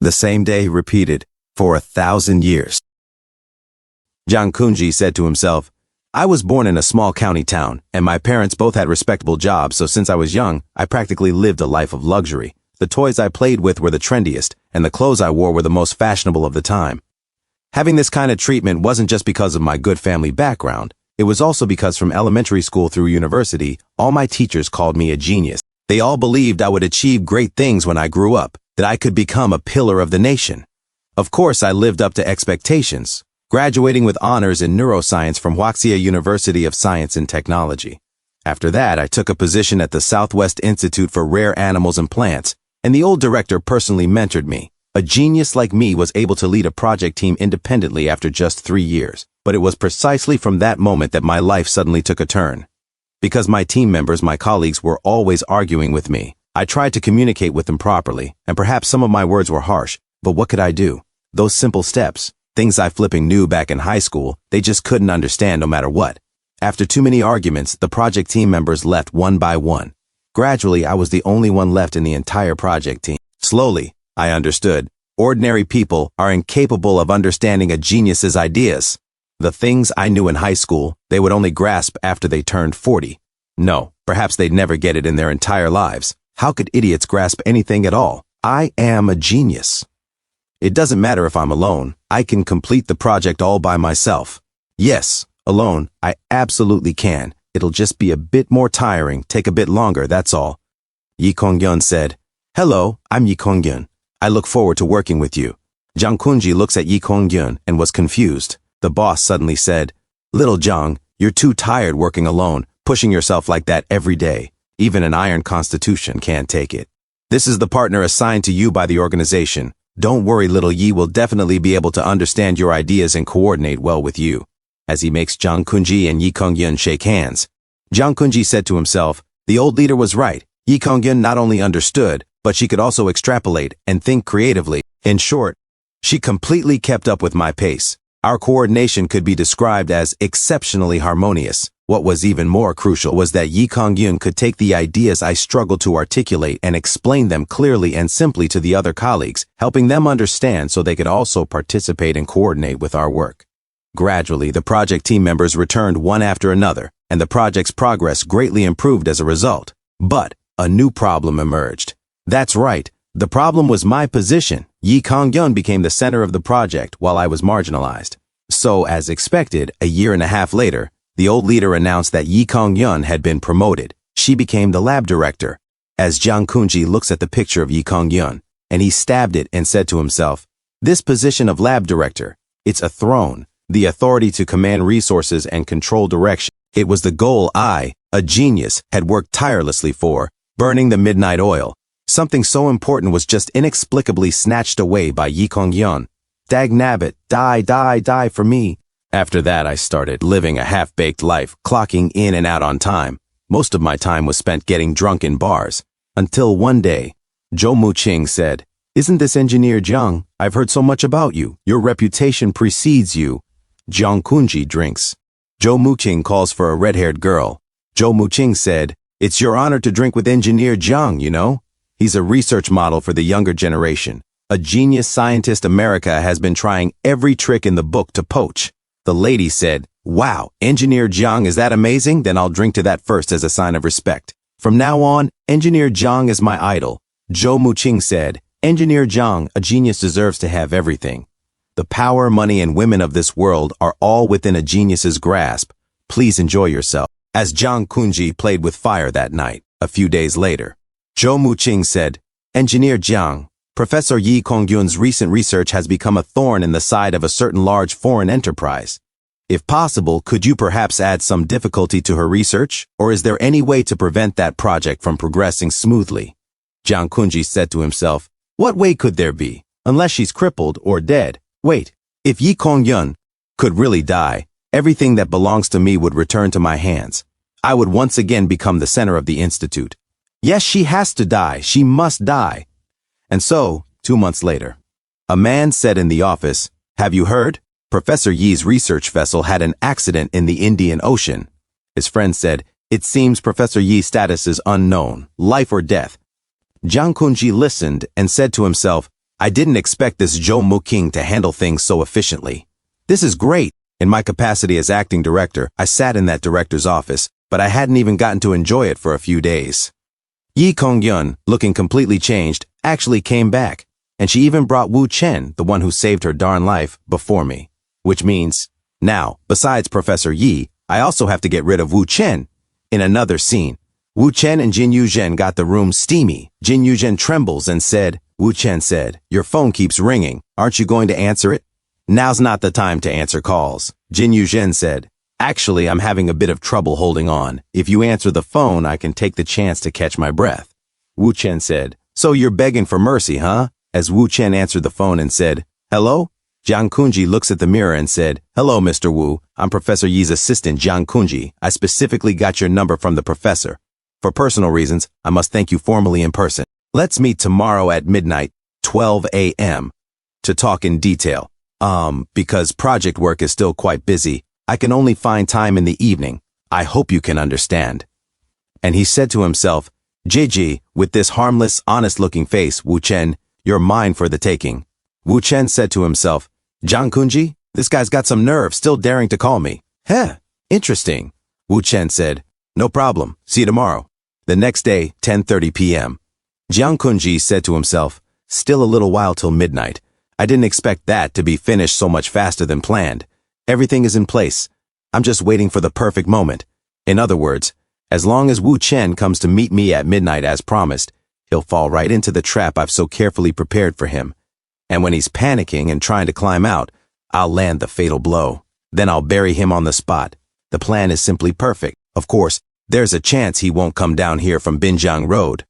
The same day repeated for 1,000 years. Jiang Kunji said to himself, I was born in a small county town, and my parents both had respectable jobs, so since I was young, I practically lived a life of luxury. The toys I played with were the trendiest, and the clothes I wore were the most fashionable of the time. Having this kind of treatment wasn't just because of my good family background, it was also because from elementary school through university, all my teachers called me a genius. They all believed I would achieve great things when I grew up, that I could become a pillar of the nation. Of course, I lived up to expectations, graduating with honors in neuroscience from Huaxia University of Science and Technology. After that, I took a position at the Southwest Institute for Rare Animals and Plants, and the old director personally mentored me. A genius like me was able to lead a project team independently after just 3 years, but it was precisely from that moment that my life suddenly took a turn. Because my team members, my colleagues, were always arguing with me, I tried to communicate with them properly, and perhaps some of my words were harsh, but what could I do? Those simple steps, things I flipping knew back in high school, they just couldn't understand no matter what. After too many arguments, the project team members left one by one. Gradually, I was the only one left in the entire project team. Slowly, I understood. Ordinary people are incapable of understanding a genius's ideas. The things I knew in high school, they would only grasp after they turned 40. No, perhaps they'd never get it in their entire lives. How could idiots grasp anything at all? I am a genius. It doesn't matter if I'm alone. I can complete the project all by myself. Yes, alone, I absolutely can. It'll just be a bit more tiring, take a bit longer, that's all. Yi Kongyun said, Hello, I'm Yi Kongyun. I look forward to working with you. Jiang Kunji looks at Yi Kongyun and was confused. The boss suddenly said, Little Jiang, you're too tired working alone, pushing yourself like that every day. Even an iron constitution can't take it. This is the partner assigned to you by the organization. Don't worry, little Yi will definitely be able to understand your ideas and coordinate well with you. As he makes Jiang Kunji and Yi Kongyun shake hands, Jiang Kunji said to himself, the old leader was right. Yi Kongyun not only understood, but she could also extrapolate and think creatively. In short, she completely kept up with my pace. Our coordination could be described as exceptionally harmonious. What was even more crucial was that Yi Kongyun could take the ideas I struggled to articulate and explain them clearly and simply to the other colleagues, helping them understand so they could also participate and coordinate with our work. Gradually, the project team members returned one after another, and the project's progress greatly improved as a result. But a new problem emerged. That's right, the problem was my position. Yi Kongyun became the center of the project while I was marginalized. So, as expected, a year and a half later, the old leader announced that Yi Kongyun had been promoted. She became the lab director. As Jiang Kunji looks at the picture of Yi Kongyun, and he stabbed it and said to himself, this position of lab director, it's a throne, the authority to command resources and control direction. It was the goal I, a genius, had worked tirelessly for, burning the midnight oil. Something so important was just inexplicably snatched away by Yi Kongyun. Dagnabbit, die for me. After that, I started living a half-baked life, clocking in and out on time. Most of my time was spent getting drunk in bars. Until one day, Zhou Muqing said, Isn't this Engineer Jiang? I've heard so much about you. Your reputation precedes you. Jiang Kunji drinks. Zhou Muqing calls for a red-haired girl. Zhou Muqing said, It's your honor to drink with Engineer Jiang, you know? He's a research model for the younger generation. A genius scientist America has been trying every trick in the book to poach. The lady said, Wow, Engineer Jiang, is that amazing? Then I'll drink to that first as a sign of respect. From now on, Engineer Jiang is my idol. Zhou Muqing said, Engineer Jiang, a genius deserves to have everything. The power, money, and women of this world are all within a genius's grasp. Please enjoy yourself. As Jiang Kunji played with fire that night, a few days later, Zhou Muqing said, Engineer Jiang, Professor Yi Kongyun's recent research has become a thorn in the side of a certain large foreign enterprise. If possible, could you perhaps add some difficulty to her research, or is there any way to prevent that project from progressing smoothly? Jiang Kunji said to himself, What way could there be, unless she's crippled or dead? Wait, if Yi Kongyun could really die, everything that belongs to me would return to my hands. I would once again become the center of the institute. Yes, she has to die. She must die. And so, 2 months later, a man said in the office, Have you heard? Professor Yi's research vessel had an accident in the Indian Ocean. His friend said, It seems Professor Yi's status is unknown, life or death. Jiang Kunji listened and said to himself, I didn't expect this Zhou Muqing to handle things so efficiently. This is great. In my capacity as acting director, I sat in that director's office, but I hadn't even gotten to enjoy it for a few days. Yi Kongyun, looking completely changed, actually came back, and she even brought Wu Chen, the one who saved her darn life, before me. Which means, now, besides Professor Yi, I also have to get rid of Wu Chen. In another scene, Wu Chen and Jin Yuzhen got the room steamy. Jin Yuzhen trembles and said, Wu Chen said, your phone keeps ringing. Aren't you going to answer it? Now's not the time to answer calls. Jin Yuzhen said, actually, I'm having a bit of trouble holding on. If you answer the phone, I can take the chance to catch my breath. Wu Chen said, so you're begging for mercy, huh? As Wu Chen answered the phone and said, hello? Jiang Kunji looks at the mirror and said, hello, Mr. Wu. I'm Professor Yi's assistant, Jiang Kunji. I specifically got your number from the professor. For personal reasons, I must thank you formally in person. Let's meet tomorrow at midnight, 12 a.m. to talk in detail. Because project work is still quite busy, I can only find time in the evening. I hope you can understand. And he said to himself, Jiji, with this harmless, honest-looking face, Wu Chen, you're mine for the taking. Wu Chen said to himself, Jiang Kunji, this guy's got some nerve, still daring to call me. Interesting. Wu Chen said, no problem, see you tomorrow. The next day, 10:30 p.m. Jiang Kunji said to himself, still a little while till midnight. I didn't expect that to be finished so much faster than planned. Everything is in place. I'm just waiting for the perfect moment. In other words, as long as Wu Chen comes to meet me at midnight as promised, he'll fall right into the trap I've so carefully prepared for him. And when he's panicking and trying to climb out, I'll land the fatal blow. Then I'll bury him on the spot. The plan is simply perfect. Of course, there's a chance he won't come down here from Binjiang Road.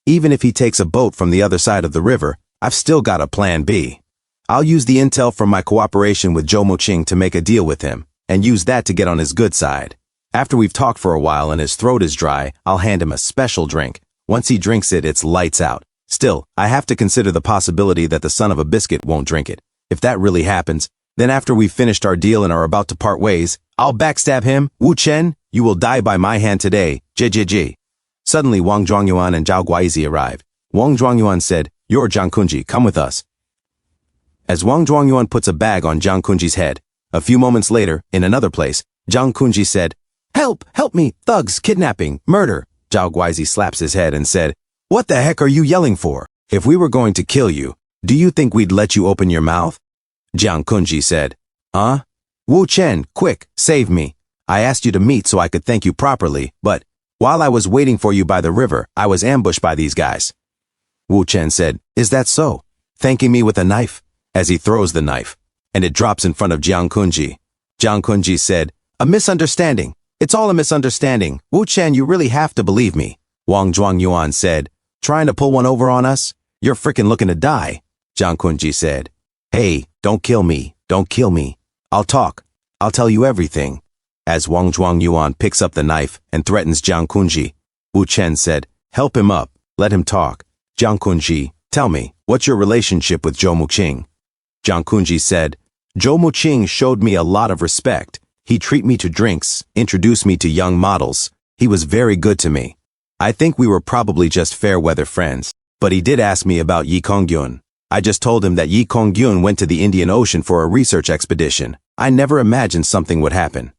Even if he takes a boat from the other side of the river, I've still got a plan B. I'll use the intel from my cooperation with Zhou Muqing to make a deal with him, and use that to get on his good side. After we've talked for a while and his throat is dry, I'll hand him a special drink. Once he drinks it, it's lights out. Still, I have to consider the possibility that the son of a biscuit won't drink it. If that really happens, then after we've finished our deal and are about to part ways, I'll backstab him. Wu Chen, you will die by my hand today. Ji. Suddenly, Wang Zhuangyuan and Zhao Guaizi arrived. Wang Zhuangyuan said, you're Jiang Kunji, come with us. As Wang Zhuangyuan puts a bag on Jiang Kunji's head, a few moments later, in another place, Jiang Kunji said, help me, thugs, kidnapping, murder. Zhao Guaizi slaps his head and said, what the heck are you yelling for? If we were going to kill you, do you think we'd let you open your mouth? Jiang Kunji said, Wu Chen, quick, save me. I asked you to meet so I could thank you properly, but while I was waiting for you by the river, I was ambushed by these guys. Wu Chen said, is that so? Thanking me with a knife? As he throws the knife, and it drops in front of Jiang Kunji. Jiang Kunji said, a misunderstanding. It's all a misunderstanding. Wu Chen, you really have to believe me. Wang Zhuangyuan said, trying to pull one over on us? You're frickin' looking to die. Jiang Kunji said, hey, don't kill me. Don't kill me. I'll talk. I'll tell you everything. As Wang Zhuangyuan picks up the knife and threatens Jiang Kunji, Wu Chen said, help him up. Let him talk. Jiang Kunji, tell me, what's your relationship with Zhou Muqing? Jiang Kunji said, Zhou Muqing showed me a lot of respect. He treated me to drinks, introduced me to young models. He was very good to me. I think we were probably just fair-weather friends. But he did ask me about Yi Kongyun. I just told him that Yi Kongyun went to the Indian Ocean for a research expedition. I never imagined something would happen.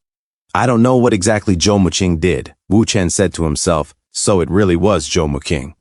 I don't know what exactly Zhou Muqing did, Wu Chen said to himself, so it really was Zhou Muqing.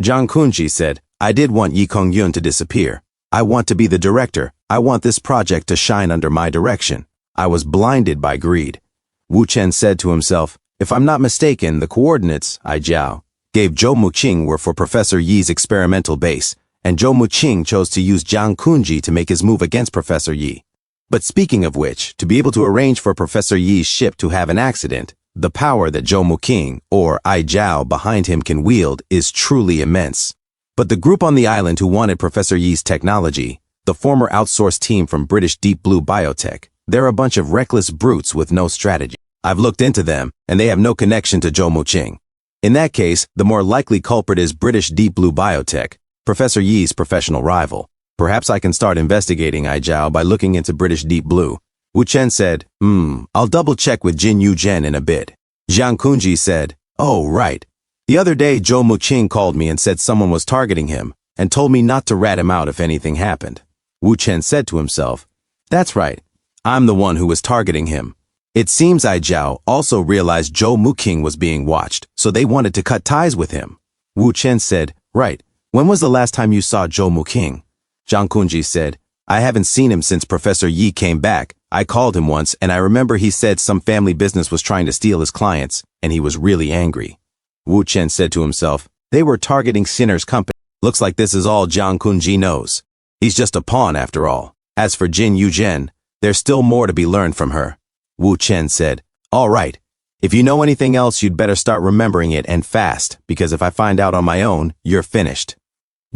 Jiang Kunji said, I did want Yi Kongyun to disappear. I want to be the director. I want this project to shine under my direction. I was blinded by greed. Wu Chen said to himself, if I'm not mistaken, the coordinates I gave Zhou Muqing were for Professor Yi's experimental base, and Zhou Muqing chose to use Jiang Kunji to make his move against Professor Yi. But speaking of which, to be able to arrange for Professor Yi's ship to have an accident, the power that Zhou Muqing, or Ai Zhao, behind him can wield is truly immense. But the group on the island who wanted Professor Yi's technology, the former outsourced team from British Deep Blue Biotech, they're a bunch of reckless brutes with no strategy. I've looked into them, and they have no connection to Zhou Muqing. In that case, the more likely culprit is British Deep Blue Biotech, Professor Yi's professional rival. Perhaps I can start investigating Ai Zhao by looking into British Deep Blue. Wu Chen said, I'll double-check with Jin Yuzhen in a bit. Jiang Kunji said, oh, right. The other day, Zhou Muqing called me and said someone was targeting him. and told me not to rat him out if anything happened. Wu Chen said to himself, "That's right. I'm the one who was targeting him." It seems Ai Zhao also realized Zhou Muking was being watched, so they wanted to cut ties with him. Wu Chen said, "Right. When was the last time you saw Zhou Muking?" Jiang Kunji said, "I haven't seen him since Professor Yi came back. I called him once, and I remember he said some family business was trying to steal his clients, and he was really angry." Wu Chen said to himself, "They were targeting Sinner's company. Looks like this is all Jiang Kunji knows. He's just a pawn after all. As for Jin Yuzhen, there's still more to be learned from her." Wu Chen said, "All right. If you know anything else, you'd better start remembering it and fast, because if I find out on my own, you're finished."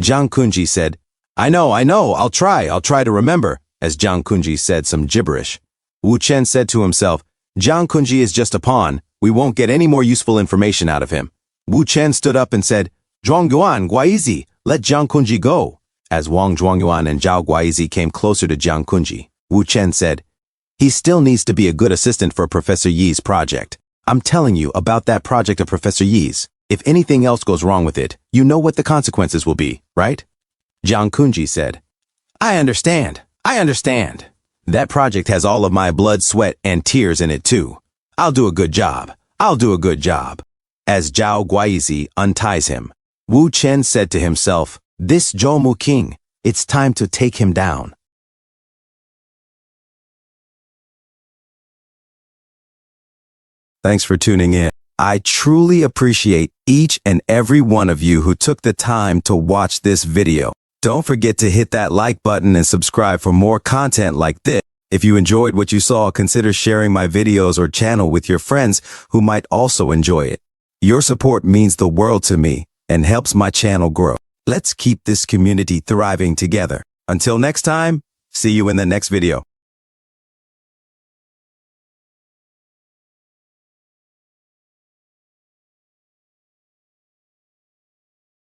Jiang Kunji said, I know, I'll try to remember," as Jiang Kunji said some gibberish. Wu Chen said to himself, "Jiang Kunji is just a pawn. We won't get any more useful information out of him." Wu Chen stood up and said, "Zhuangyuan, Guaizi, let Jiang Kunji go." As Wang Zhuangyuan and Zhao Guaizi came closer to Jiang Kunji, Wu Chen said, "He still needs to be a good assistant for Professor Yi's project. I'm telling you about that project of Professor Yi's. If anything else goes wrong with it, you know what the consequences will be, right?" Jiang Kunji said, I understand. That project has all of my blood, sweat, and tears in it too. I'll do a good job. As Zhao Guaizi unties him, Wu Chen said to himself, "This Zhou Muking, it's time to take him down." Thanks for tuning in. I truly appreciate each and every one of you who took the time to watch this video. Don't forget to hit that like button and subscribe for more content like this. If you enjoyed what you saw, consider sharing my videos or channel with your friends who might also enjoy it. Your support means the world to me and helps my channel grow. Let's keep this community thriving together. Until next time, see you in the next video.